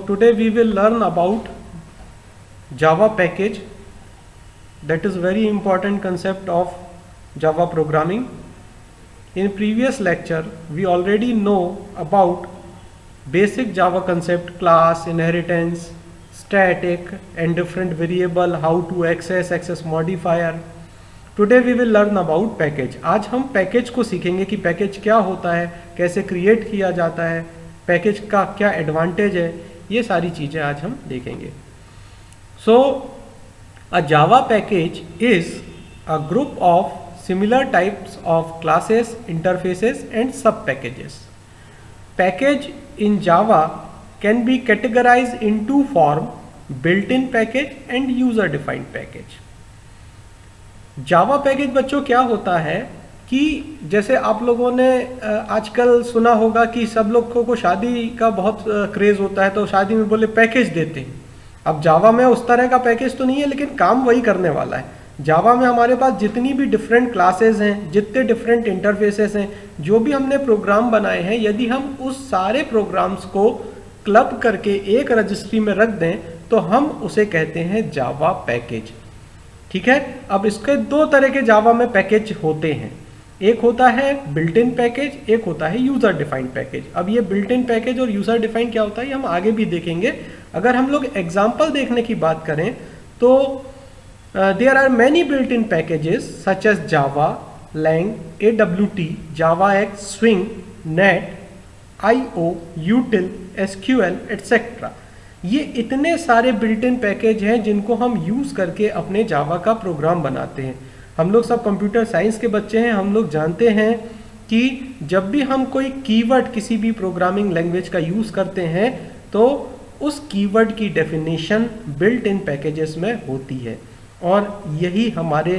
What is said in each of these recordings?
today we will learn about Java package. That is very important concept of Java programming. In previous lecture we already know about basic Java concept, class, inheritance, static and different variable, how to access modifier. Today we will learn about package. आज हम package को सीखेंगे कि package क्या होता है, कैसे create किया जाता है, पैकेज का क्या एडवांटेज है, ये सारी चीज़ें आज हम देखेंगे. So a Java package is a group of similar types of classes, interfaces and sub packages. Package in Java can be categorized in two forms, built-in package and user-defined package. Java package बच्चों क्या होता है कि जैसे आप लोगों ने आजकल सुना होगा कि सब लोगों को शादी का बहुत क्रेज होता है, तो शादी में बोले पैकेज देते हैं. अब जावा में उस तरह का पैकेज तो नहीं है, लेकिन काम वही करने वाला है. जावा में हमारे पास जितनी भी डिफरेंट क्लासेस हैं, जितने डिफरेंट इंटरफेसेस हैं, जो भी हमने प्रोग्राम बनाए हैं, यदि हम उस सारे प्रोग्राम्स को क्लब करके एक रजिस्ट्री में रख दें तो हम उसे कहते हैं जावा पैकेज. ठीक है. अब इसके दो तरह के जावा में पैकेज होते हैं. एक होता है बिल्ट इन पैकेज, एक होता है यूजर डिफाइंड पैकेज. अब ये बिल्ट इन पैकेज और यूजर डिफाइंड क्या होता है ये हम आगे भी देखेंगे. अगर हम लोग एग्जाम्पल देखने की बात करें तो there are many built-in packages such as Java, Lang, AWT, JavaX, Swing, Net, IO, Util, SQL, etc. ये इतने सारे built-in पैकेज हैं जिनको हम यूज़ करके अपने जावा का प्रोग्राम बनाते हैं. हम लोग सब कंप्यूटर साइंस के बच्चे हैं. हम लोग जानते हैं कि जब भी हम कोई कीवर्ड किसी भी प्रोग्रामिंग लैंग्वेज का यूज़ करते हैं तो उस कीवर्ड की डेफिनेशन बिल्ट-इन पैकेजेस में होती है. और यही हमारे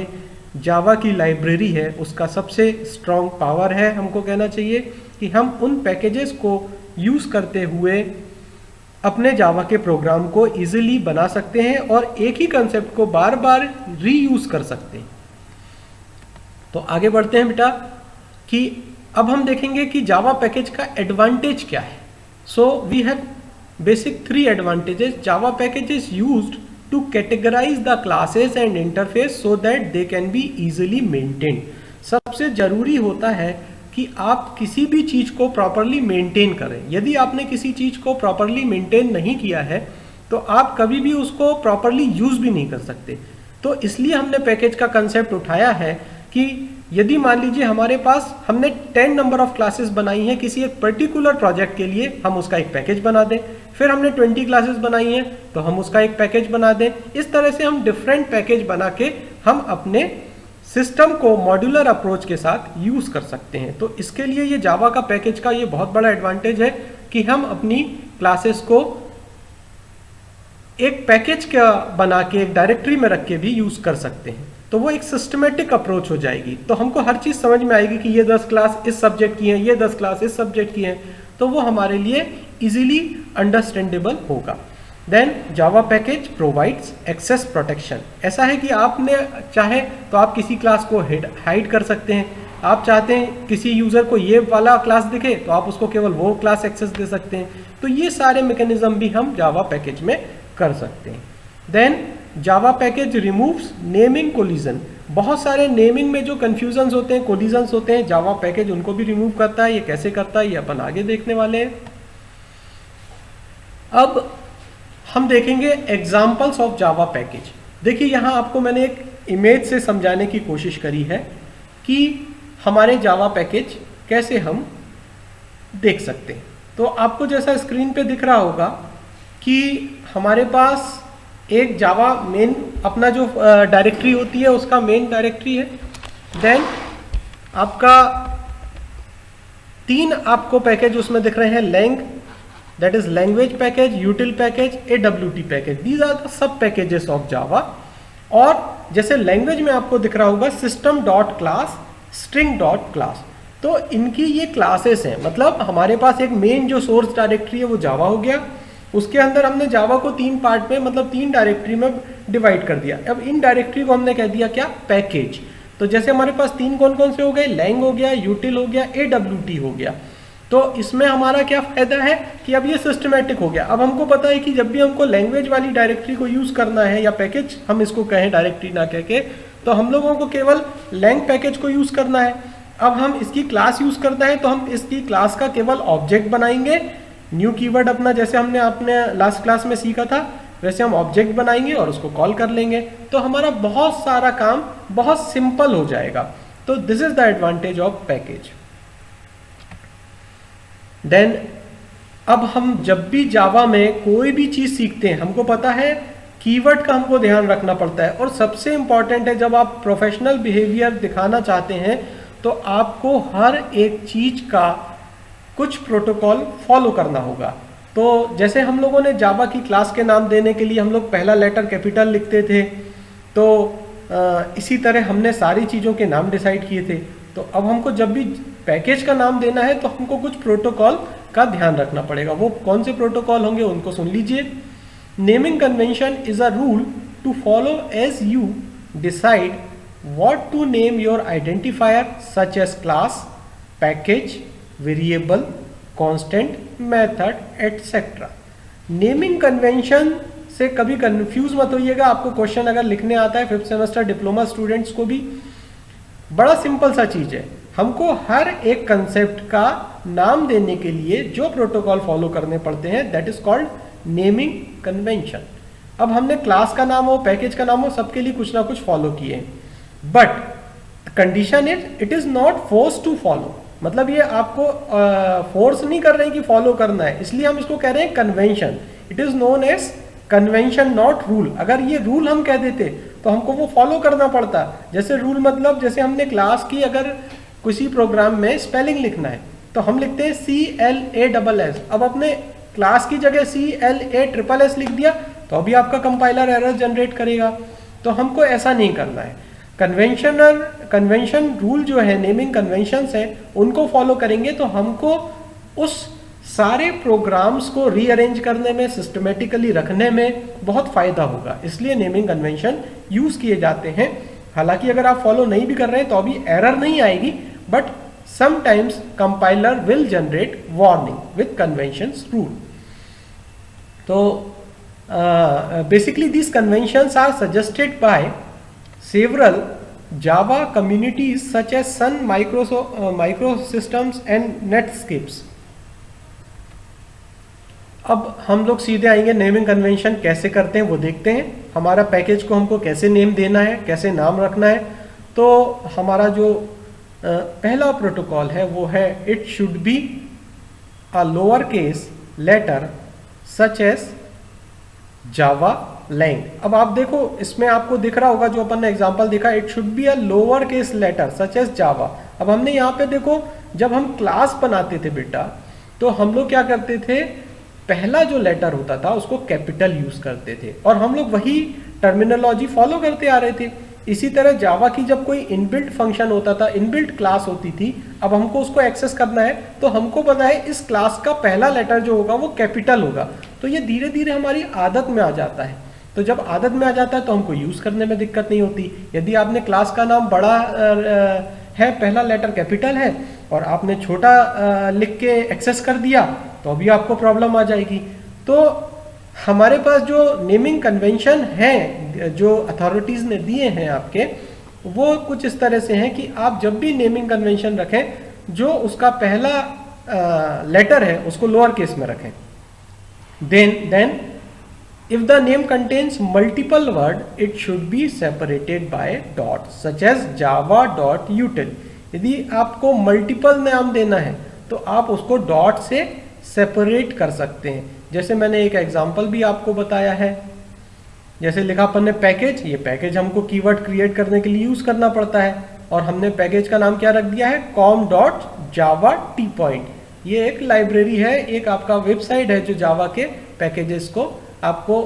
जावा की लाइब्रेरी है, उसका सबसे स्ट्रॉन्ग पावर है. हमको कहना चाहिए कि हम उन पैकेजेस को यूज़ करते हुए अपने जावा के प्रोग्राम को इजीली बना सकते हैं और एक ही कंसेप्ट को बार बार रीयूज़ कर सकते हैं. तो आगे बढ़ते हैं बेटा कि अब हम देखेंगे कि जावा पैकेज का एडवांटेज क्या है. So we have basic 3 advantages. Java package is used to categorize the classes and interface so that they can be easily maintained. सबसे ज़रूरी होता है कि आप किसी भी चीज़ को प्रॉपरली मेंटेन करें. यदि आपने किसी चीज़ को प्रॉपरली मेंटेन नहीं किया है तो आप कभी भी उसको प्रॉपरली यूज़ भी नहीं कर सकते. तो इसलिए हमने पैकेज का कंसेप्ट उठाया है कि यदि मान लीजिए हमारे पास हमने 10 नंबर ऑफ क्लासेस बनाई हैं किसी एक पर्टिकुलर प्रोजेक्ट के लिए, हम उसका एक पैकेज बना दें. फिर हमने 20 क्लासेस बनाई हैं तो हम उसका एक पैकेज बना दें. इस तरह से हम डिफरेंट पैकेज बना के हम अपने सिस्टम को मॉड्यूलर अप्रोच के साथ यूज़ कर सकते हैं. तो इसके लिए ये जावा का पैकेज का ये बहुत बड़ा एडवांटेज है कि हम अपनी क्लासेस को एक पैकेज का बना के एक डायरेक्टरी में रख के भी यूज़ कर सकते हैं. तो वो एक सिस्टमेटिक अप्रोच हो जाएगी. तो हमको हर चीज़ समझ में आएगी कि ये 10 क्लास इस सब्जेक्ट की हैं, ये 10 क्लास इस सब्जेक्ट की हैं. तो वो हमारे लिए इजीली अंडरस्टैंडेबल होगा. Then Java package provides access protection. ऐसा है कि आपने चाहे तो आप किसी क्लास को हाइड कर सकते हैं. आप चाहते हैं किसी यूज़र को ये वाला क्लास दिखे तो आप उसको केवल वो क्लास एक्सेस दे सकते हैं. तो ये सारे मैकेनिज्म भी हम जावा पैकेज में कर सकते हैं. Then Java package removes naming collision. बहुत सारे नेमिंग में जो कन्फ्यूजन्स होते हैं, कोलिजन्स होते हैं, जावा पैकेज उनको भी रिमूव करता है. ये कैसे करता है ये अपन आगे देखने वाले हैं. अब हम देखेंगे एग्जाम्पल्स ऑफ जावा पैकेज. देखिए यहाँ आपको मैंने एक इमेज से समझाने की कोशिश करी है कि हमारे जावा पैकेज कैसे हम देख सकते हैं. तो आपको जैसा स्क्रीन पे दिख रहा होगा कि हमारे पास एक जावा मेन अपना जो डायरेक्टरी होती है उसका मेन डायरेक्टरी है. देन आपका 3 आपको पैकेज उसमें दिख रहे हैं. Lang that is language package, util package, AWT package. These are the sub packages of Java. और जैसे लैंग्वेज में आपको दिख रहा होगा system dot class, string dot class. तो इनकी ये क्लासेस हैं. मतलब हमारे पास एक मेन जो सोर्स डायरेक्टरी है वो जावा हो गया. उसके अंदर हमने जावा को 3 पार्ट में मतलब 3 डायरेक्टरी में डिवाइड कर दिया. अब इन डायरेक्टरी को हमने कह दिया क्या, पैकेज. तो जैसे हमारे पास 3 कौन कौन से हो गए, लैंग हो गया, यूटिल हो गया, AWT हो गया. तो इसमें हमारा क्या फ़ायदा है कि अब ये सिस्टमेटिक हो गया। अब हमको पता है कि जब भी हमको लैंग्वेज वाली डायरेक्टरी को यूज़ करना है, या पैकेज हम इसको कहें डायरेक्टरी ना कह के, तो हम लोगों को केवल लैंग पैकेज को यूज़ करना है। अब हम इसकी क्लास यूज़ करना है तो हम इसकी क्लास का केवल ऑब्जेक्ट बनाएंगे, न्यू कीवर्ड अपना जैसे हमने अपने लास्ट क्लास में सीखा था वैसे हम ऑब्जेक्ट बनाएंगे और उसको कॉल कर लेंगे, तो हमारा बहुत सारा काम बहुत सिंपल हो जाएगा। तो this is the advantage of package. Then अब हम जब भी जावा में कोई भी चीज़ सीखते हैं, हमको पता है कीवर्ड का हमको ध्यान रखना पड़ता है, और सबसे इंपॉर्टेंट है जब आप प्रोफेशनल बिहेवियर दिखाना चाहते हैं तो आपको हर एक चीज़ का कुछ प्रोटोकॉल फॉलो करना होगा। तो जैसे हम लोगों ने जावा की क्लास के नाम देने के लिए हम लोग पहला लेटर कैपिटल लिखते थे, तो इसी तरह हमने सारी चीज़ों के नाम डिसाइड किए थे। तो अब हमको जब भी पैकेज का नाम देना है तो हमको कुछ प्रोटोकॉल का ध्यान रखना पड़ेगा। वो कौन से प्रोटोकॉल होंगे उनको सुन लीजिए। Naming convention is a rule to follow as you decide what to name your identifier such as class, package, variable, constant, method, etcetera. Naming convention से कभी कंफ्यूज मत होइएगा। आपको क्वेश्चन अगर लिखने आता है 5th सेमेस्टर डिप्लोमा स्टूडेंट्स को भी, बड़ा सिंपल सा चीज है। हमको हर एक कंसेप्ट का नाम देने के लिए जो प्रोटोकॉल फॉलो करने पड़ते हैं that is called naming convention. अब हमने क्लास का नाम हो, पैकेज का नाम हो, सबके लिए कुछ ना कुछ फॉलो किए, but condition is it is not force to follow. मतलब ये आपको फोर्स नहीं कर रहे हैं कि फॉलो करना है, इसलिए हम इसको कह रहे हैं convention. It is known as convention not rule. अगर ये रूल हम कह देते तो हमको वो फॉलो करना पड़ता। जैसे रूल मतलब जैसे हमने क्लास की अगर किसी प्रोग्राम में स्पेलिंग लिखना है तो हम लिखते हैं CLASS। अब अपने क्लास की जगह CLASS लिख दिया तो अभी आपका कंपाइलर एरर जनरेट करेगा। तो हमको ऐसा नहीं करना है। कन्वेंशन रूल जो है, नेमिंग कन्वेंशंस है, उनको फॉलो करेंगे तो हमको उस सारे प्रोग्राम्स को रीअरेंज करने में, सिस्टमेटिकली रखने में बहुत फायदा होगा। इसलिए नेमिंग कन्वेंशन यूज किए जाते हैं। हालांकि अगर आप फॉलो नहीं भी कर रहे हैं तो अभी एरर नहीं आएगी, but sometimes compiler will generate warning with conventions rule. तो basically these conventions are suggested by several Java communities such as Sun Microsystems and Netscapes। अब हम लोग सीधे आएंगे नेमिंग कन्वेंशन कैसे करते हैं वो देखते हैं। हमारा पैकेज को हमको कैसे नेम देना है, कैसे नाम रखना है। तो हमारा जो पहला प्रोटोकॉल है वो है it should be a lower case letter such as Java lang. अब आप देखो इसमें आपको दिख रहा होगा जो अपन ने एग्जांपल देखा, it should be a lower case letter such as Java. अब हमने यहाँ पे देखो जब हम क्लास बनाते थे बेटा तो हम लोग क्या करते थे, पहला जो लेटर होता था उसको कैपिटल यूज करते थे और हम लोग वही टर्मिनोलॉजी फॉलो करते आ रहे थे। इसी तरह जावा की जब कोई इनबिल्ट फंक्शन होता था, इनबिल्ट क्लास होती थी, अब हमको उसको एक्सेस करना है तो हमको पता है इस क्लास का पहला लेटर जो होगा वो कैपिटल होगा। तो ये धीरे धीरे हमारी आदत में आ जाता है। तो जब आदत में आ जाता है तो हमको यूज करने में दिक्कत नहीं होती। यदि आपने क्लास का नाम बड़ा है, पहला लेटर कैपिटल है और आपने छोटा लिख के एक्सेस कर दिया तो अभी आपको प्रॉब्लम आ जाएगी। तो हमारे पास जो नेमिंग कन्वेंशन है जो अथॉरिटीज़ ने दिए हैं आपके, वो कुछ इस तरह से हैं कि आप जब भी नेमिंग कन्वेंशन रखें जो उसका पहला लेटर है उसको लोअर केस में रखें। Then if the name contains multiple word it should be separated by dot such as java.util। यदि आपको मल्टीपल नाम देना है तो आप उसको डॉट से सेपरेट कर सकते हैं। जैसे मैंने एक एग्जांपल भी आपको बताया है, जैसे लिखा अपन ने पैकेज, ये पैकेज हमको कीवर्ड क्रिएट करने के लिए यूज करना पड़ता है और हमने पैकेज का नाम क्या रख दिया है, com.java.tpoint। ये एक लाइब्रेरी है, एक आपका वेबसाइट है जो जावा के पैकेजेस को आपको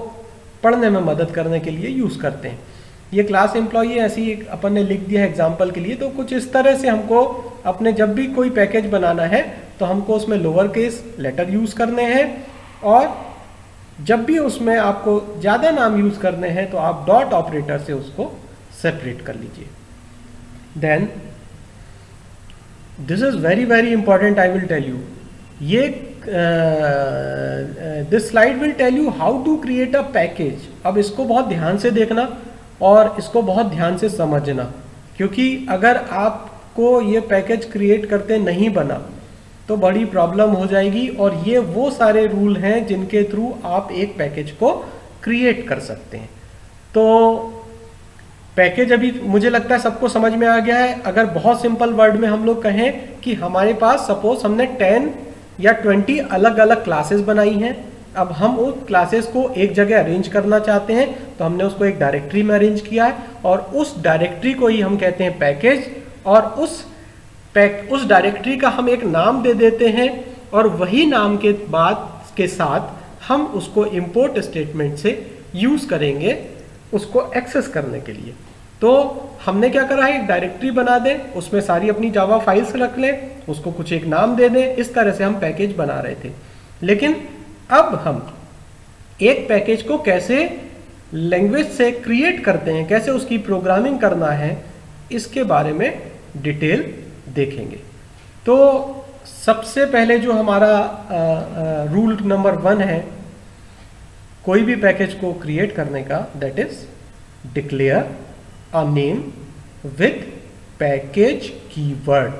पढ़ने में मदद करने के लिए यूज करते हैं। ये क्लास एम्प्लॉई ऐसी अपन ने लिख दिया है एग्जाम्पल के लिए। तो कुछ इस तरह से हमको अपने जब भी कोई पैकेज बनाना है तो हमको उसमें लोअर केस लेटर यूज करने हैं और जब भी उसमें आपको ज़्यादा नाम यूज करने हैं तो आप डॉट ऑपरेटर से उसको सेपरेट कर लीजिए। Then this is very very important, I will tell you. ये this slide will tell you how to create a package. अब इसको बहुत ध्यान से देखना और इसको बहुत ध्यान से समझना, क्योंकि अगर आपको ये पैकेज क्रिएट करते नहीं बना तो बड़ी प्रॉब्लम हो जाएगी। और ये वो सारे रूल हैं जिनके थ्रू आप एक पैकेज को क्रिएट कर सकते हैं। तो पैकेज अभी मुझे लगता है सबको समझ में आ गया है। अगर बहुत सिंपल वर्ड में हम लोग कहें कि हमारे पास सपोज हमने 10 या 20 अलग अलग क्लासेस बनाई हैं, अब हम उस क्लासेस को एक जगह अरेंज करना चाहते हैं, तो हमने उसको एक डायरेक्टरी में अरेंज किया है और उस डायरेक्टरी को ही हम कहते हैं पैकेज। और उस डायरेक्टरी का हम एक नाम दे देते हैं और वही नाम के बाद के साथ हम उसको इंपोर्ट स्टेटमेंट से यूज करेंगे उसको एक्सेस करने के लिए। तो हमने क्या करा है, एक डायरेक्टरी बना दें, उसमें सारी अपनी जावा फाइल्स रख लें, उसको कुछ एक नाम दे दें। इस तरह से हम पैकेज बना रहे थे। लेकिन अब हम एक पैकेज को कैसे लैंग्वेज से क्रिएट करते हैं, कैसे उसकी प्रोग्रामिंग करना है, इसके बारे में डिटेल देखेंगे। तो सबसे पहले जो हमारा रूल नंबर 1 है कोई भी पैकेज को क्रिएट करने का, that is declare a name with package keyword.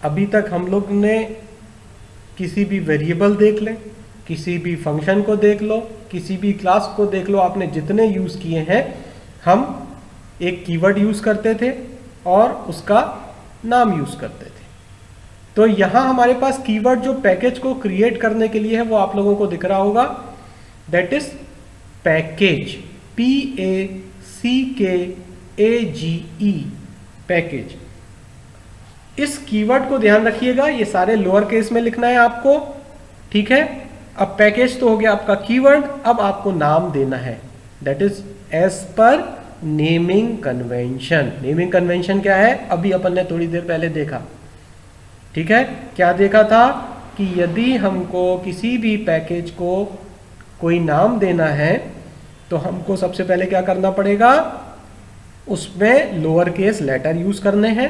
अभी तक हम लोग ने किसी भी वेरिएबल देख लें, किसी भी फंक्शन को देख लो, किसी भी क्लास को देख लो, आपने जितने यूज किए हैं, हम एक कीवर्ड यूज करते थे और उसका नाम यूज करते थे। तो यहां हमारे पास कीवर्ड जो पैकेज को क्रिएट करने के लिए है वो आप लोगों को दिख रहा होगा, that is package, PACKAGE, package. इस कीवर्ड को ध्यान रखिएगा, ये सारे लोअर केस में लिखना है आपको, ठीक है। अब पैकेज तो हो गया आपका कीवर्ड, अब आपको नाम देना है, that is as per naming convention. Naming convention क्या है, अभी अपन ने थोड़ी देर पहले देखा, ठीक है। क्या देखा था कि यदि हमको किसी भी पैकेज को कोई नाम देना है तो हमको सबसे पहले क्या करना पड़ेगा, उसमें लोअर केस लेटर यूज करने हैं।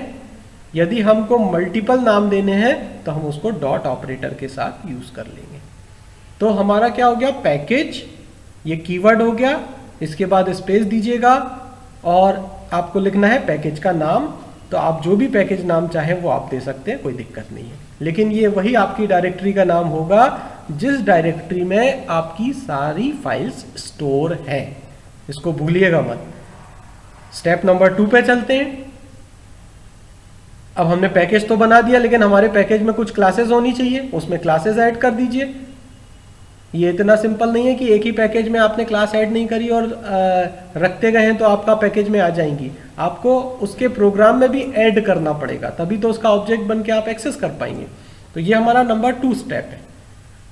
यदि हमको मल्टीपल नाम देने हैं तो हम उसको डॉट ऑपरेटर के साथ यूज कर लेंगे। तो हमारा क्या हो गया, पैकेज, ये कीवर्ड हो गया, इसके बाद स्पेस दीजिएगा और आपको लिखना है पैकेज का नाम। तो आप जो भी पैकेज नाम चाहें वो आप दे सकते हैं, कोई दिक्कत नहीं है। लेकिन ये वही आपकी डायरेक्टरी का नाम होगा जिस डायरेक्टरी में आपकी सारी फाइल्स स्टोर है, इसको भूलिएगा मत। स्टेप नंबर 2 पे चलते हैं। अब हमने पैकेज तो बना दिया, लेकिन हमारे पैकेज में कुछ क्लासेस होनी चाहिए, उसमें क्लासेस ऐड कर दीजिए। ये इतना सिंपल नहीं है कि एक ही पैकेज में आपने क्लास ऐड नहीं करी और रखते गए हैं तो आपका पैकेज में आ जाएंगी। आपको उसके प्रोग्राम में भी ऐड करना पड़ेगा, तभी तो उसका ऑब्जेक्ट बन के आप एक्सेस कर पाएंगे। तो ये हमारा नंबर 2 स्टेप है।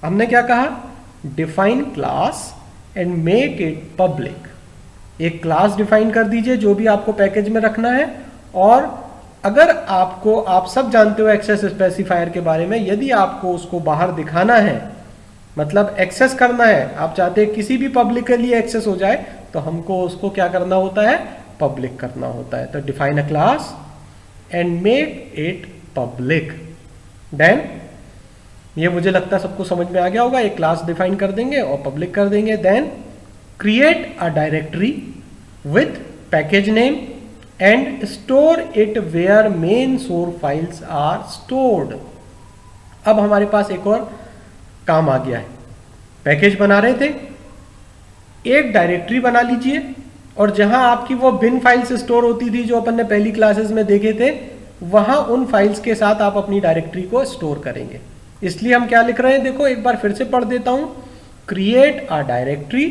हमने क्या कहा, define class and make it public. एक क्लास डिफाइन कर दीजिए जो भी आपको पैकेज में रखना है। और अगर आपको, आप सब जानते हो एक्सेस स्पेसिफायर के बारे में, यदि आपको उसको बाहर दिखाना है, मतलब एक्सेस करना है, आप चाहते हैं किसी भी पब्लिक के लिए एक्सेस हो जाए, तो हमको उसको क्या करना होता है, पब्लिक करना होता है। तो define a class and make it public. Then ये मुझे लगता है सबको समझ में आ गया होगा, एक क्लास डिफाइन कर देंगे और पब्लिक कर देंगे। Then create a directory with package name and store it where main source files are stored. अब हमारे पास एक और काम आ गया है। पैकेज बना रहे थे, एक डायरेक्टरी बना लीजिए और जहां आपकी वो बिन फाइल्स स्टोर होती थी जो अपन ने पहली क्लासेस में देखे थे, वहां उन फाइल्स के साथ आप अपनी डायरेक्टरी को स्टोर करेंगे। इसलिए हम क्या लिख रहे हैं, देखो एक बार फिर से पढ़ देता हूं, create a directory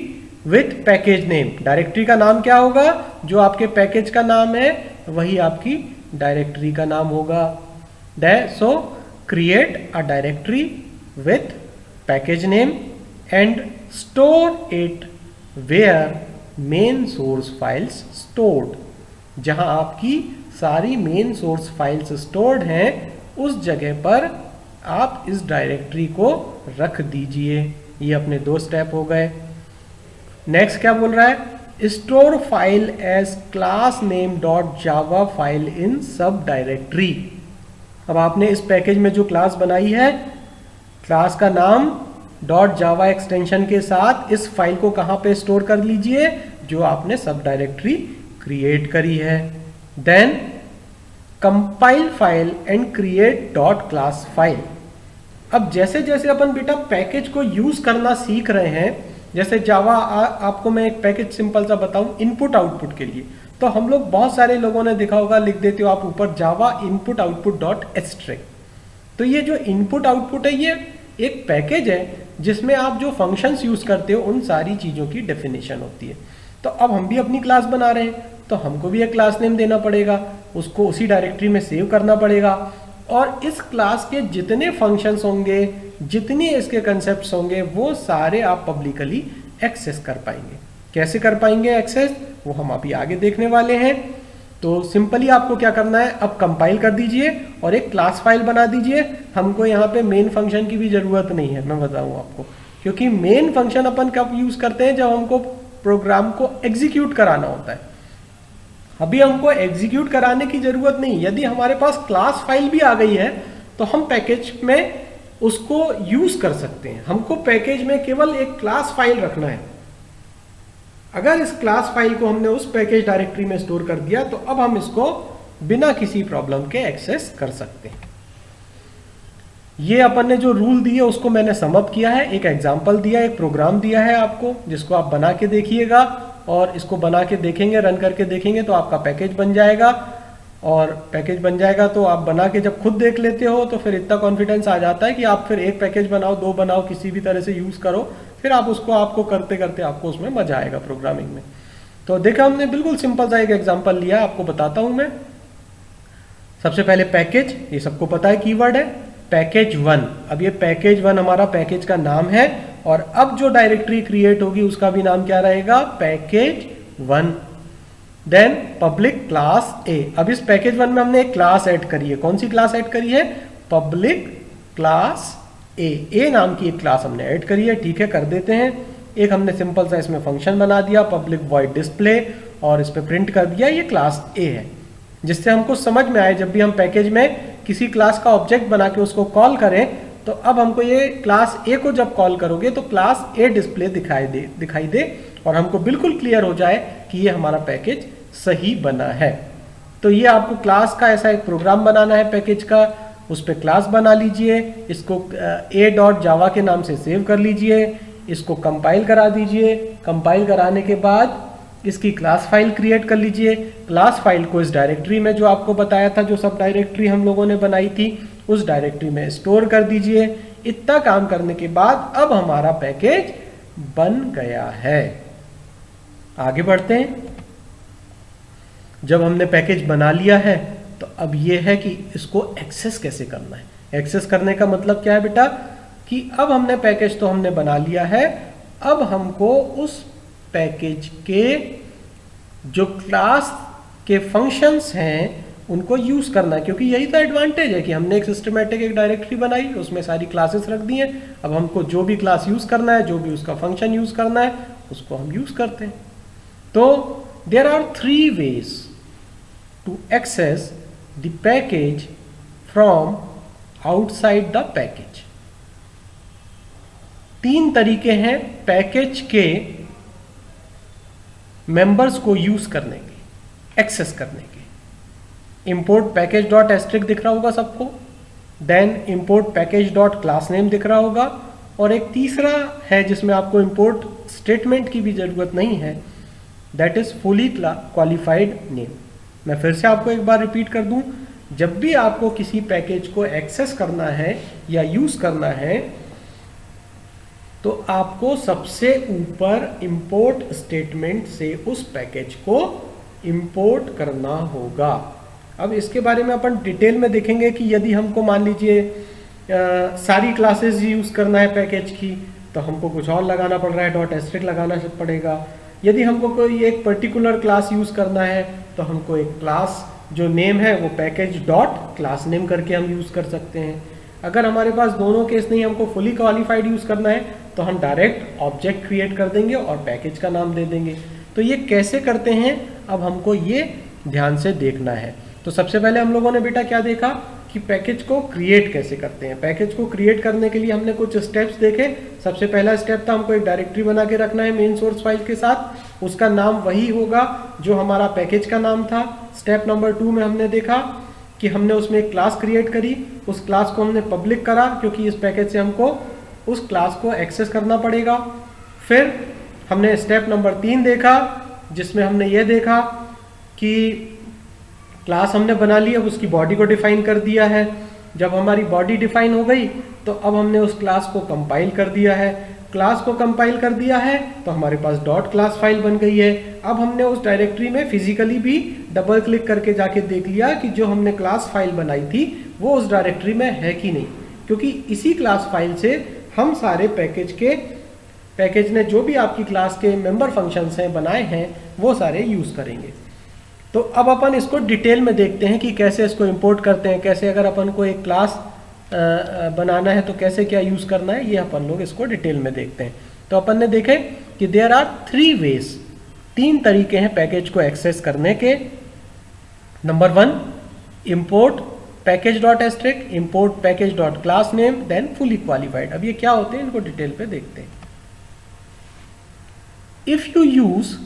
with package name. Directory का नाम क्या होगा, जो आपके पैकेज का नाम है वही आपकी डायरेक्टरी का नाम होगा। So create a directory with package name and store it where main source files stored. जहां आपकी सारी मेन सोर्स फाइल्स स्टोर्ड हैं उस जगह पर आप इस डायरेक्टरी को रख दीजिए। ये अपने 2 स्टेप हो गए। नेक्स्ट क्या बोल रहा है, store file as class name dot Java file in sub directory. अब आपने इस पैकेज में जो क्लास बनाई है, क्लास का नाम .java एक्सटेंशन के साथ इस फाइल को कहाँ पे स्टोर कर लीजिए, जो आपने सब डायरेक्टरी क्रिएट करी है। Then compile file and create .class file. अब जैसे जैसे अपन बेटा पैकेज को यूज करना सीख रहे हैं, जैसे जावा आपको मैं एक पैकेज सिंपल सा बताऊं इनपुट आउटपुट के लिए, तो हम लोग बहुत सारे लोगों ने देखा होगा, लिख देते हो आप ऊपर जावा इनपुट आउटपुट .extract। तो ये जो इनपुट आउटपुट है ये एक पैकेज है जिसमें आप जो फंक्शंस यूज करते हो उन सारी चीजों की डेफिनेशन होती है। तो अब हम भी अपनी क्लास बना रहे हैं तो हमको भी एक क्लास नेम देना पड़ेगा, उसको उसी डायरेक्टरी में सेव करना पड़ेगा, और इस क्लास के जितने फंक्शंस होंगे, जितने इसके कंसेप्ट्स होंगे, वो सारे आप पब्लिकली एक्सेस कर पाएंगे। कैसे कर पाएंगे एक्सेस, वो हम अभी आगे देखने वाले हैं। तो सिंपली आपको क्या करना है, अब कंपाइल कर दीजिए और एक क्लास फाइल बना दीजिए। हमको यहाँ पे मेन फंक्शन की भी जरूरत नहीं है, मैं बताऊँ आपको, क्योंकि मेन फंक्शन अपन कब यूज करते हैं, जब हमको प्रोग्राम को एग्जीक्यूट कराना होता है। अभी हमको एग्जीक्यूट कराने की जरूरत नहीं। यदि हमारे पास क्लास फाइल भी आ गई है तो हम पैकेज में उसको यूज कर सकते हैं। हमको पैकेज में केवल एक क्लास फाइल रखना है। अगर इस क्लास फाइल को हमने उस पैकेज डायरेक्टरी में स्टोर कर दिया तो अब हम इसको बिना किसी प्रॉब्लम के एक्सेस कर सकते हैं। ये अपन ने जो रूल दिए उसको मैंने सम अप किया है, एक एग्जांपल दिया, एक प्रोग्राम दिया है आपको, जिसको आप बना के देखिएगा, और इसको बना के देखेंगे, रन करके देखेंगे तो आपका पैकेज बन जाएगा। और पैकेज बन जाएगा तो आप बना के जब खुद देख लेते हो तो फिर इतना कॉन्फिडेंस आ जाता है कि आप फिर एक पैकेज बनाओ, दो बनाओ, किसी भी तरह से यूज करो, फिर आप उसको आपको करते करते आपको उसमें मजा आएगा प्रोग्रामिंग में। तो देखा हमने बिल्कुल सिंपल सा एक एग्जांपल लिया, आपको बताता हूं मैं। सबसे पहले पैकेज, ये सबको पता है कीवर्ड है, पैकेज 1। अब ये पैकेज 1 हमारा पैकेज का नाम है, और अब जो डायरेक्टरी क्रिएट होगी उसका भी नाम क्या रहेगा, package 1। Then public class A. अब इस पैकेज 1 में हमने एक क्लास ऐड करी है। कौन सी क्लास ऐड करी है, पब्लिक क्लास ए नाम की एक क्लास हमने ऐड करी है। ठीक है, कर देते हैं। एक हमने सिंपल सा इसमें फंक्शन बना दिया, पब्लिक वॉइड डिस्प्ले, और इस पे प्रिंट कर दिया ये क्लास ए है, जिससे हमको समझ में आए जब भी हम पैकेज में किसी क्लास का ऑब्जेक्ट बना के उसको कॉल करें तो अब हमको ये क्लास ए को जब कॉल करोगे तो क्लास ए डिस्प्ले दिखाई दे और हमको बिल्कुल क्लियर हो जाए कि ये हमारा पैकेज सही बना है। तो ये आपको क्लास का ऐसा एक प्रोग्राम बनाना है पैकेज का, उस पर क्लास बना लीजिए, इसको a.java के नाम से सेव कर लीजिए, इसको कंपाइल करा दीजिए। कंपाइल कराने के बाद इसकी क्लास फाइल क्रिएट कर लीजिए। क्लास फाइल को इस डायरेक्टरी में जो आपको बताया था, जो सब डायरेक्टरी हम लोगों ने बनाई थी, उस डायरेक्टरी में स्टोर कर दीजिए। इतना काम करने के बाद अब हमारा पैकेज बन गया है। आगे बढ़ते हैं। जब हमने पैकेज बना लिया है तो अब ये है कि इसको एक्सेस कैसे करना है। एक्सेस करने का मतलब क्या है बेटा, कि अब हमने पैकेज तो हमने बना लिया है, अब हमको उस पैकेज के जो क्लास के फंक्शंस हैं उनको यूज करना है, क्योंकि यही तो एडवांटेज है कि हमने एक सिस्टमेटिक एक डायरेक्टरी बनाई, उसमें सारी क्लासेस रख दी हैं। अब हमको जो भी क्लास यूज करना है, जो भी उसका फंक्शन यूज करना है, उसको हम यूज करते हैं। तो there are 3 ways to access the package from outside the package। 3 तरीके हैं पैकेज के मेंबर्स को यूज करने के, एक्सेस करने के। इंपोर्ट पैकेज डॉट एस्ट्रिक दिख रहा होगा सबको, then import package dot class name दिख रहा होगा, और एक तीसरा है जिसमें आपको इंपोर्ट स्टेटमेंट की भी जरूरत नहीं है, that is fully qualified name. मैं फिर से आपको एक बार रिपीट कर दूं, जब भी आपको किसी पैकेज को एक्सेस करना है या यूज करना है तो आपको सबसे ऊपर इंपोर्ट स्टेटमेंट से उस पैकेज को इंपोर्ट करना होगा। अब इसके बारे में अपन डिटेल में देखेंगे कि यदि हमको मान लीजिए सारी क्लासेस यूज करना है पैकेज की तो हमको कुछ और लगाना पड़ रहा है, डॉट एस्ट्रिक लगाना पड़ेगा। यदि हमको कोई एक पर्टिकुलर क्लास यूज करना है तो हमको एक क्लास जो नेम है वो पैकेज डॉट क्लास नेम करके हम यूज कर सकते हैं। अगर हमारे पास दोनों केस नहीं, हमको फुली क्वालिफाइड यूज करना है तो हम डायरेक्ट ऑब्जेक्ट क्रिएट कर देंगे और पैकेज का नाम दे देंगे। तो ये कैसे करते हैं अब हमको ये ध्यान से देखना है। तो सबसे पहले हम लोगों ने बेटा क्या देखा कि पैकेज को क्रिएट कैसे करते हैं। पैकेज को क्रिएट करने के लिए हमने कुछ स्टेप्स देखे। सबसे पहला स्टेप था हमको एक डायरेक्टरी बना के रखना है मेन सोर्स फाइल के साथ, उसका नाम वही होगा जो हमारा पैकेज का नाम था। स्टेप नंबर 2 में हमने देखा कि हमने उसमें एक क्लास क्रिएट करी, उस क्लास को हमने पब्लिक करा क्योंकि इस पैकेज से हमको उस क्लास को एक्सेस करना पड़ेगा। फिर हमने स्टेप नंबर 3 देखा जिसमें हमने ये देखा कि क्लास हमने बना ली, अब उसकी बॉडी को डिफाइन कर दिया है। जब हमारी बॉडी डिफाइन हो गई तो अब हमने उस क्लास को कंपाइल कर दिया है। क्लास को कंपाइल कर दिया है तो हमारे पास डॉट क्लास फाइल बन गई है। अब हमने उस डायरेक्टरी में फिजिकली भी डबल क्लिक करके जाके देख लिया कि जो हमने क्लास फाइल बनाई थी वो उस डायरेक्टरी में है कि नहीं, क्योंकि इसी क्लास फाइल से हम सारे पैकेज ने जो भी आपकी क्लास के मेंबर फंक्शंस हैं बनाए हैं वो सारे यूज करेंगे। तो अब अपन इसको डिटेल में देखते हैं कि कैसे इसको इंपोर्ट करते हैं, कैसे अगर अपन को एक क्लास बनाना है तो कैसे क्या यूज करना है, ये अपन लोग इसको डिटेल में देखते हैं। तो अपन ने देखे कि देयर आर 3 वेज, 3 तरीके हैं पैकेज को एक्सेस करने के। Number 1 import package dot asterisk, import package dot class name, then fully qualified. अब ये क्या होते हैं इनको डिटेल पे देखते हैं। If you use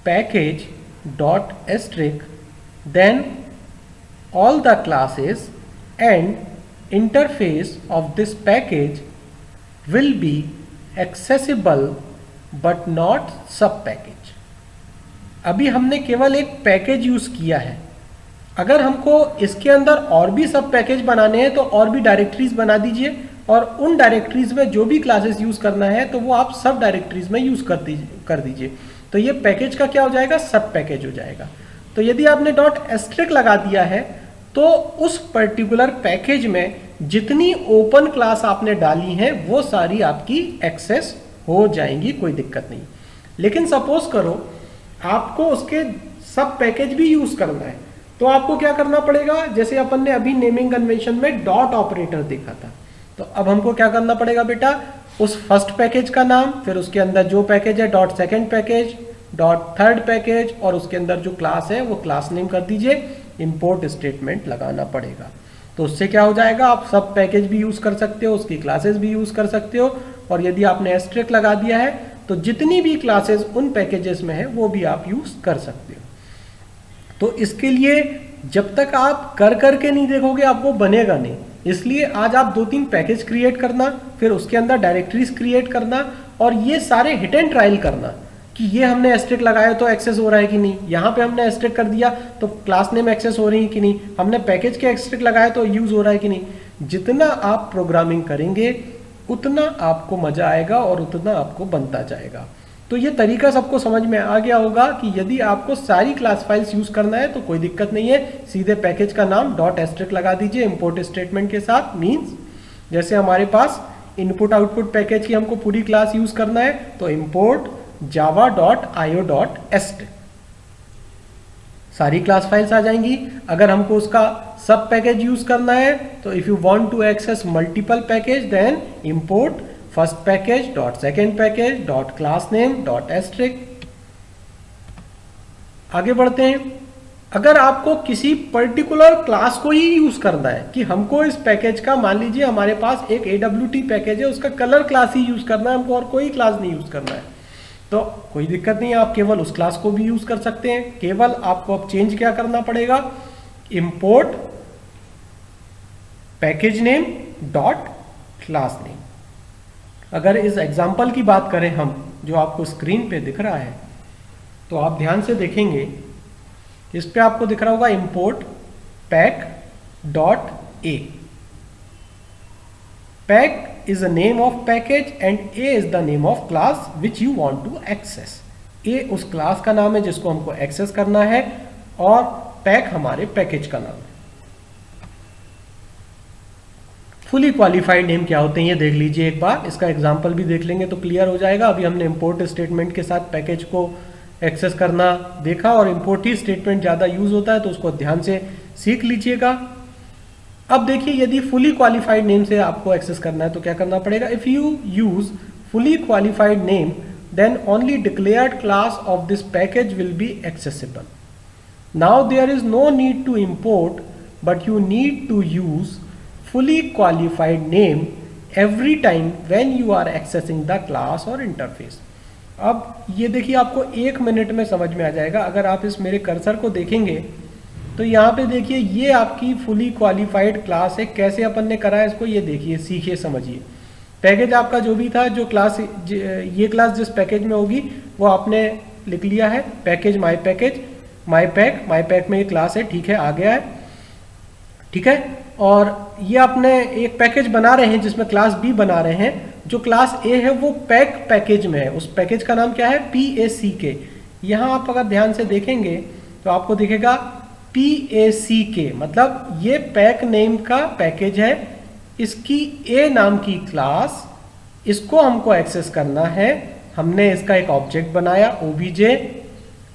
package dot asterisk then all the classes and interface of this package will be accessible but not sub package। अभी हमने केवल एक पैकेज यूज किया है, अगर हमको इसके अंदर और भी सब पैकेज बनाने हैं तो और भी डायरेक्टरीज बना दीजिए और उन डायरेक्टरीज में जो भी क्लासेस यूज करना है तो वो आप सब डायरेक्टरीज में यूज कर दीजिए। तो ये पैकेज का क्या हो जाएगा, सब पैकेज हो जाएगा। तो यदि आपने डॉट एस्ट्रिक लगा दिया है तो उस पर्टिकुलर पैकेज में जितनी ओपन क्लास आपने डाली हैं वो सारी आपकी एक्सेस हो जाएंगी, कोई दिक्कत नहीं। लेकिन सपोज करो आपको उसके सब पैकेज भी यूज करना है तो आपको क्या करना पड़ेगा, जैसे अपन ने अभी नेमिंग कन्वेंशन में डॉट ऑपरेटर देखा था, तो अब हमको क्या करना पड़ेगा बेटा, उस फर्स्ट पैकेज का नाम, फिर उसके अंदर जो पैकेज है dot second package, dot third package और उसके अंदर जो क्लास है वो क्लास नेम कर दीजिए, इंपोर्ट स्टेटमेंट लगाना पड़ेगा। तो उससे क्या हो जाएगा, आप सब पैकेज भी यूज कर सकते हो, उसकी क्लासेस भी यूज कर सकते हो, और यदि आपने एस्ट्रिक लगा दिया है तो जितनी भी क्लासेस उन पैकेजेस में है वो भी आप यूज कर सकते हो। तो इसके लिए जब तक आप कर करके नहीं देखोगे आपको बनेगा नहीं, इसलिए आज आप 2-3 पैकेज क्रिएट करना, फिर उसके अंदर डायरेक्टरीज क्रिएट करना और ये सारे हिट एंड ट्रायल करना कि ये हमने एस्ट्रिक लगाया तो एक्सेस हो रहा है कि नहीं, यहाँ पे हमने एस्ट्रिक कर दिया तो क्लास नेम एक्सेस हो रही है कि नहीं, हमने पैकेज के एस्ट्रिक लगाया तो यूज हो रहा है कि नहीं। जितना आप प्रोग्रामिंग करेंगे उतना आपको मजा आएगा और उतना आपको बनता जाएगा। तो ये तरीका सबको समझ में आ गया होगा कि यदि आपको सारी क्लास फाइल्स यूज करना है तो कोई दिक्कत नहीं है, सीधे पैकेज का नाम डॉट एस्ट्रिक लगा दीजिए इंपोर्ट स्टेटमेंट के साथ। मींस जैसे हमारे पास इनपुट आउटपुट पैकेज की हमको पूरी क्लास यूज करना है तो इंपोर्ट java.io.st सारी क्लास फाइल्स आ जाएंगी। अगर हमको उसका सब पैकेज यूज करना है तो if you want to access multiple package then import first package dot second package dot class name dot asterisk. आगे बढ़ते हैं। अगर आपको किसी पर्टिकुलर क्लास को ही यूज करना है कि हमको इस पैकेज का, मान लीजिए हमारे पास एक AWT पैकेज है, उसका कलर क्लास ही यूज करना है हमको और कोई क्लास नहीं यूज करना है, तो कोई दिक्कत नहीं है, आप केवल उस क्लास को भी यूज कर सकते हैं। केवल आपको अब चेंज क्या करना पड़ेगा, import package name dot class name. अगर इस एग्जांपल की बात करें हम, जो आपको स्क्रीन पे दिख रहा है, तो आप ध्यान से देखेंगे इस पे आपको दिख रहा होगा import pack dot A. Pack is the name of package and A is the name of class which you want to access। A उस क्लास का नाम है जिसको हमको एक्सेस करना है और पैक हमारे पैकेज का नाम है। फुली क्वालिफाइड नेम क्या होते हैं ये देख लीजिए एक बार, इसका एग्जांपल भी देख लेंगे तो क्लियर हो जाएगा। अभी हमने इंपोर्ट स्टेटमेंट के साथ पैकेज को एक्सेस करना देखा और इंपोर्ट ही स्टेटमेंट ज़्यादा यूज होता है तो उसको ध्यान से सीख लीजिएगा। अब देखिए यदि फुली क्वालिफाइड नेम से आपको एक्सेस करना है तो क्या करना पड़ेगा, if you use fully qualified name then only declared class of this package will be accessible. Now there is no need to import but you need to use fully qualified name every time when you are accessing the class or interface. अब ये देखिए आपको 1 minute में समझ में आ जाएगा। अगर आप इस मेरे कर्सर को देखेंगे तो यहाँ पे देखिए ये आपकी फुली क्वालिफाइड क्लास है। कैसे अपन ने करा है इसको ये देखिए, सीखिए, समझिए। पैकेज आपका जो भी था, जो क्लास ये क्लास जिस पैकेज में होगी वो आपने लिख लिया है, पैकेज माई पैक में ये क्लास है, ठीक है, आ गया है, ठीक है। और ये आपने एक पैकेज बना रहे हैं जिसमें क्लास बी बना रहे हैं। जो क्लास ए है वो पैकेज में है, उस पैकेज का नाम क्या है, PACK। यहाँ आप अगर ध्यान से देखेंगे तो आपको दिखेगा PACK, मतलब ये पैक नेम का पैकेज है। इसकी ए नाम की क्लास, इसको हमको एक्सेस करना है। हमने इसका एक ऑब्जेक्ट बनाया obj,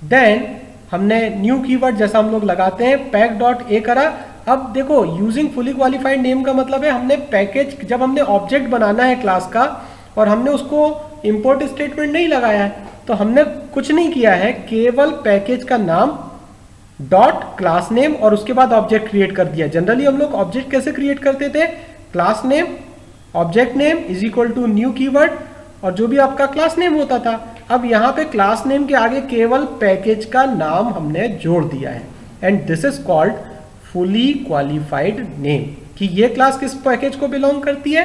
देन हमने न्यू कीवर्ड जैसा हम लोग लगाते हैं pack.a करा। अब देखो यूजिंग फुली क्वालिफाइड नेम का मतलब है हमने पैकेज, जब हमने ऑब्जेक्ट बनाना है क्लास का और हमने उसको इंपोर्ट स्टेटमेंट नहीं लगाया है तो हमने कुछ नहीं किया है, केवल पैकेज का नाम डॉट क्लास नेम और उसके बाद ऑब्जेक्ट क्रिएट कर दिया। जनरली हम लोग ऑब्जेक्ट कैसे क्रिएट करते थे, class name object name is equal to new keyword और जो भी आपका क्लास नेम होता था। अब यहाँ पे क्लास नेम के आगे केवल पैकेज का नाम हमने जोड़ दिया है and this is called fully qualified name, कि ये क्लास किस पैकेज को बिलोंग करती है,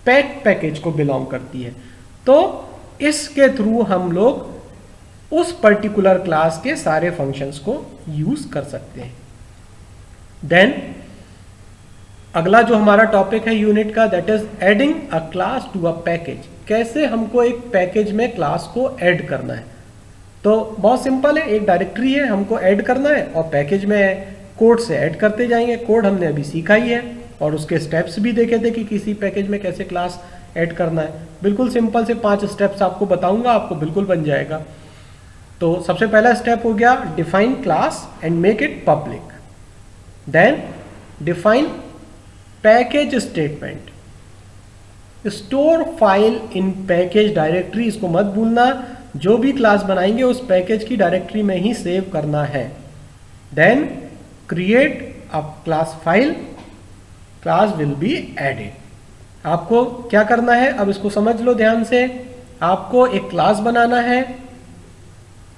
पैकेज को बिलोंग करती है। तो इसके थ्रू हम लोग उस पर्टिकुलर क्लास के सारे फंक्शंस को यूज कर सकते हैं। देन अगला जो हमारा टॉपिक है यूनिट का, that is adding a class to a package. कैसे हमको एक पैकेज में क्लास को ऐड करना है। तो बहुत सिंपल है, एक डायरेक्टरी है, हमको ऐड करना है और पैकेज में कोड से ऐड करते जाएंगे। कोड हमने अभी सीखा ही है और उसके स्टेप्स भी देखे थे कि किसी पैकेज में कैसे क्लास ऐड करना है। बिल्कुल सिंपल से 5 स्टेप्स आपको बताऊंगा, आपको बिल्कुल बन जाएगा। तो सबसे पहला स्टेप हो गया define class and make it public. Then define package statement, store file in package directory, इसको मत भूलना, जो भी क्लास बनाएंगे उस पैकेज की डायरेक्टरी में ही सेव करना है। Then create a class file, class will be added. आपको क्या करना है, अब इसको समझ लो ध्यान से। आपको एक क्लास बनाना है,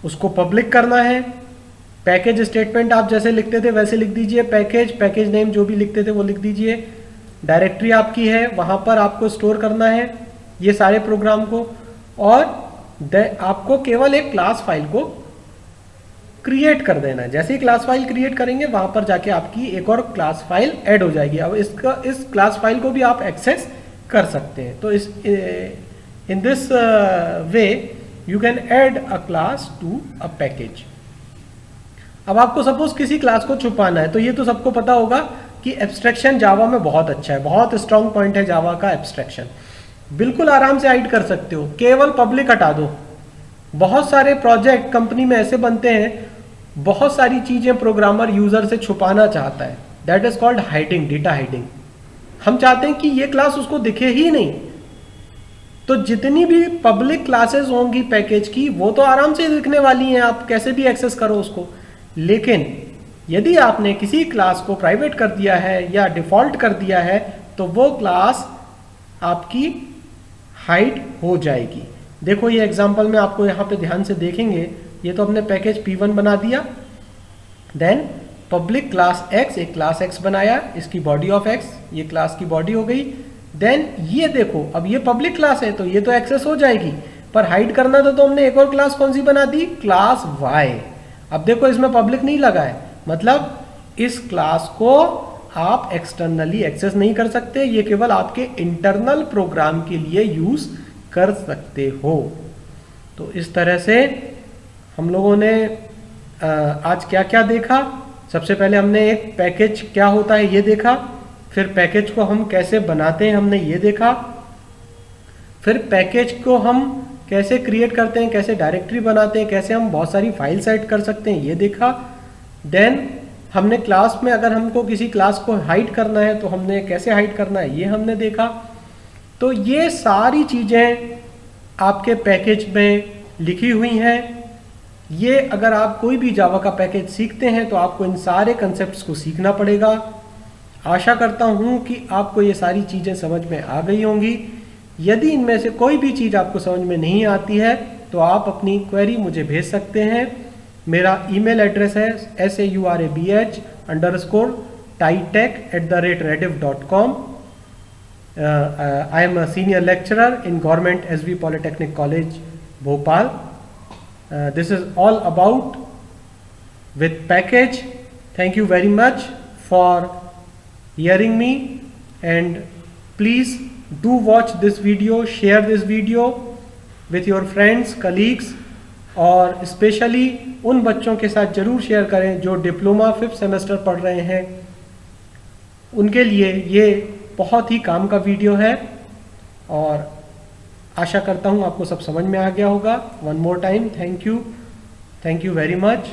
उसको पब्लिक करना है। पैकेज स्टेटमेंट आप जैसे लिखते थे वैसे लिख दीजिए, पैकेज नेम जो भी लिखते थे वो लिख दीजिए। डायरेक्टरी आपकी है, वहां पर आपको स्टोर करना है ये सारे प्रोग्राम को, और आपको केवल एक क्लास फाइल को क्रिएट कर देना है। जैसे ही क्लास फाइल क्रिएट करेंगे वहां पर जाके आपकी एक और क्लास फाइल ऐड हो जाएगी। अब इस क्लास फाइल को भी आप एक्सेस कर सकते हैं। तो in this way you can add a class to a package. अब आपको सपोज किसी क्लास को छुपाना है, तो ये तो सबको पता होगा कि एब्स्ट्रैक्शन जावा में बहुत अच्छा है, बहुत स्ट्रांग पॉइंट है जावा का एब्स्ट्रैक्शन। बिल्कुल आराम से हाइड कर सकते हो, केवल पब्लिक हटा दो। बहुत सारे प्रोजेक्ट कंपनी में ऐसे बनते हैं, बहुत सारी चीजें प्रोग्रामर यूजर से छुपाना चाहता है, that is called hiding, data hiding. हम चाहते हैं कि ये क्लास उसको दिखे ही नहीं। तो जितनी भी पब्लिक क्लासेस होंगी पैकेज की वो तो आराम से दिखने वाली हैं, आप कैसे भी एक्सेस करो उसको। लेकिन यदि आपने किसी क्लास को प्राइवेट कर दिया है या डिफॉल्ट कर दिया है तो वो क्लास आपकी हाइड हो जाएगी। देखो ये एग्जांपल में आपको यहाँ पे ध्यान से देखेंगे, ये तो हमने पैकेज P1 बना दिया। देन पब्लिक क्लास X, एक क्लास X बनाया, इसकी बॉडी ऑफ X, ये क्लास की बॉडी हो गई। देन ये देखो, अब ये पब्लिक क्लास है तो ये तो एक्सेस हो जाएगी, पर हाइड करना था तो हमने एक और क्लास कौन सी बना दी, क्लास Y। अब देखो इसमें पब्लिक नहीं लगा है, मतलब इस क्लास को आप एक्सटर्नली एक्सेस नहीं कर सकते, ये केवल आपके इंटरनल प्रोग्राम के लिए यूज कर सकते हो। तो इस तरह से हम लोगों ने आज क्या क्या देखा। सबसे पहले हमने एक पैकेज क्या होता है ये देखा, फिर पैकेज को हम कैसे बनाते हैं हमने ये देखा, फिर पैकेज को हम कैसे क्रिएट करते हैं, कैसे डायरेक्टरी बनाते हैं, कैसे हम बहुत सारी फाइल सेट कर सकते हैं ये देखा। देन हमने क्लास में अगर हमको किसी क्लास को हाइड करना है तो हमने कैसे हाइड करना है ये हमने देखा। तो ये सारी चीज़ें आपके पैकेज में लिखी हुई हैं, ये अगर आप कोई भी जावा का पैकेज सीखते हैं तो आपको इन सारे कंसेप्ट्स को सीखना पड़ेगा। आशा करता हूँ कि आपको ये सारी चीज़ें समझ में आ गई होंगी। यदि इनमें से कोई भी चीज़ आपको समझ में नहीं आती है तो आप अपनी क्वेरी मुझे भेज सकते हैं। मेरा ईमेल एड्रेस है saurabh_titech@rediff.com। I am a senior lecturer in Government SV Polytechnic College, Bhopal. This is all about with package. Thank you very much for hearing me, and please do watch this video, share this video with your friends, colleagues, और specially उन बच्चों के साथ ज़रूर share करें जो diploma 5th semester पढ़ रहे हैं। उनके लिए ये बहुत ही काम का वीडियो है और आशा करता हूँ आपको सब समझ में आ गया होगा। One more time thank you very much.